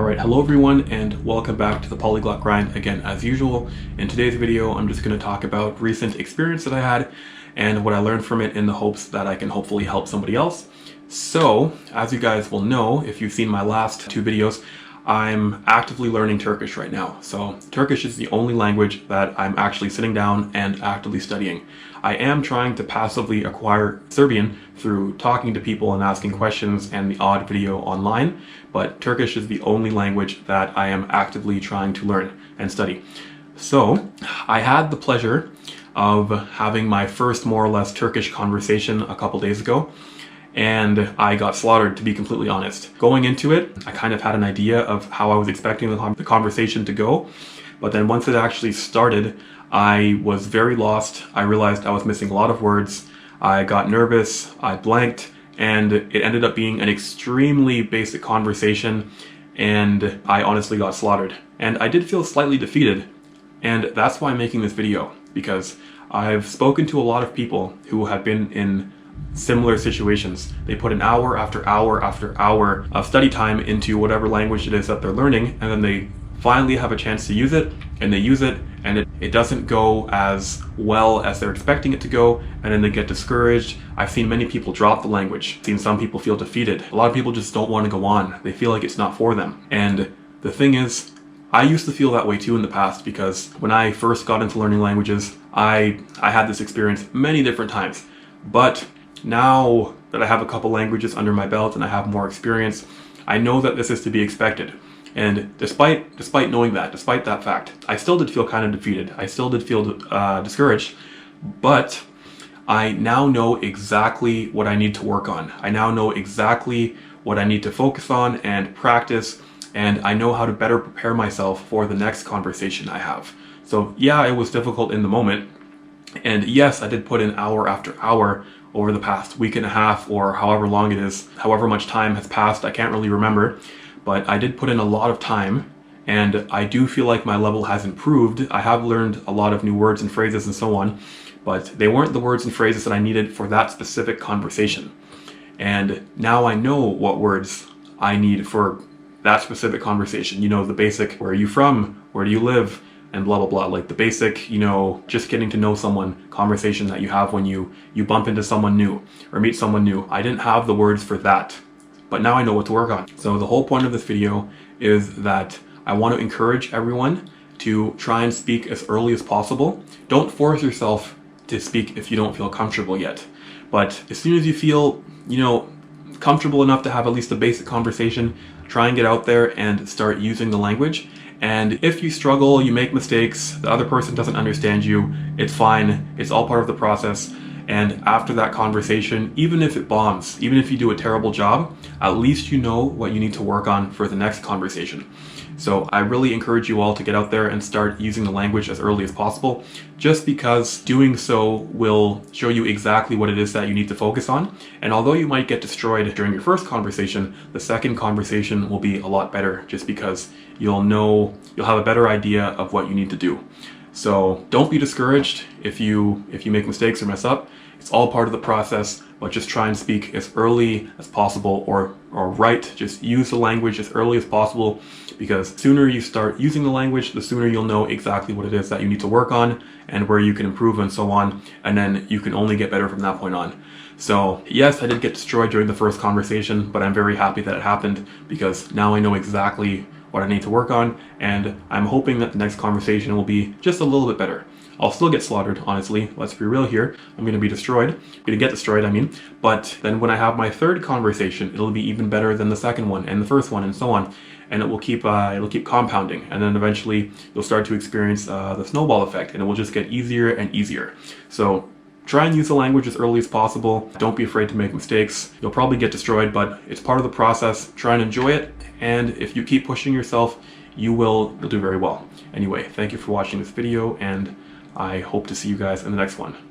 Alright, hello everyone and welcome back to the Polyglot Grind again as usual. In today's video I'm just going to talk about recent experience that I had and what I learned from it in the hopes that I can hopefully help somebody else. So, as you guys will know, if you've seen my last two videos, I'm actively learning Turkish right now. So Turkish is the only language that I'm actually sitting down and actively studying. I am trying to passively acquire Serbian through talking to people and asking questions and the odd video online, but Turkish is the only language that I am actively trying to learn and study. So I had the pleasure of having my first more or less Turkish conversation a couple days ago, and I got slaughtered, to be completely honest. Going into it, I kind of had an idea of how I was expecting the conversation to go, but then once it actually started, I was very lost. I realized I was missing a lot of words. I got nervous, I blanked, and it ended up being an extremely basic conversation, and I honestly got slaughtered. And I did feel slightly defeated, and that's why I'm making this video, because I've spoken to a lot of people who have been in similar situations. They put an hour after hour after hour of study time into whatever language it is that they're learning, and then they finally have a chance to use it, and they use it, and it doesn't go as well as they're expecting it to go, and then they get discouraged. I've seen many people drop the language. I've seen some people feel defeated. A lot of people just don't want to go on. They feel like it's not for them. And the thing is, I used to feel that way too in the past, because when I first got into learning languages, I had this experience many different times. But now that I have a couple languages under my belt and I have more experience, I know that this is to be expected. And despite knowing that, despite that fact, I still did feel kind of defeated. I still did feel discouraged, but I now know exactly what I need to work on. I now know exactly what I need to focus on and practice, and I know how to better prepare myself for the next conversation I have. So yeah, it was difficult in the moment, and yes, I did put in hour after hour over the past week and a half, or however long it is, however much time has passed, I can't really remember. But I did put in a lot of time, and I do feel like my level has improved. I have learned a lot of new words and phrases and so on, but they weren't the words and phrases that I needed for that specific conversation. And now I know what words I need for that specific conversation. You know, the basic, where are you from? Where do you live? And blah, blah, blah. Like the basic, you know, just getting to know someone conversation that you have when you bump into someone new or meet someone new. I didn't have the words for that, but now I know what to work on. So the whole point of this video is that I want to encourage everyone to try and speak as early as possible. Don't force yourself to speak if you don't feel comfortable yet. But as soon as you feel, you know, comfortable enough to have at least a basic conversation, try and get out there and start using the language. And if you struggle, you make mistakes, the other person doesn't understand you, it's fine. It's all part of the process. And after that conversation, even if it bombs, even if you do a terrible job, at least you know what you need to work on for the next conversation. So I really encourage you all to get out there and start using the language as early as possible, just because doing so will show you exactly what it is that you need to focus on. And although you might get destroyed during your first conversation, the second conversation will be a lot better, just because you'll have a better idea of what you need to do. So don't be discouraged if you make mistakes or mess up. It's all part of the process, but just try and speak as early as possible, or write. Just use the language as early as possible, because the sooner you start using the language, the sooner you'll know exactly what it is that you need to work on and where you can improve and so on, and then you can only get better from that point on. So yes, I did get destroyed during the first conversation, but I'm very happy that it happened, because now I know exactly what I need to work on, and I'm hoping that the next conversation will be just a little bit better. I'll still get slaughtered, honestly. Let's be real here. I'm going to be destroyed. I'm going to get destroyed, I mean. But then when I have my third conversation, it'll be even better than the second one and the first one and so on. And it'll keep compounding. And then eventually you'll start to experience the snowball effect, and it will just get easier and easier. So try and use the language as early as possible. Don't be afraid to make mistakes. You'll probably get destroyed, but it's part of the process. Try and enjoy it. And if you keep pushing yourself, you'll do very well. Anyway, thank you for watching this video, and I hope to see you guys in the next one.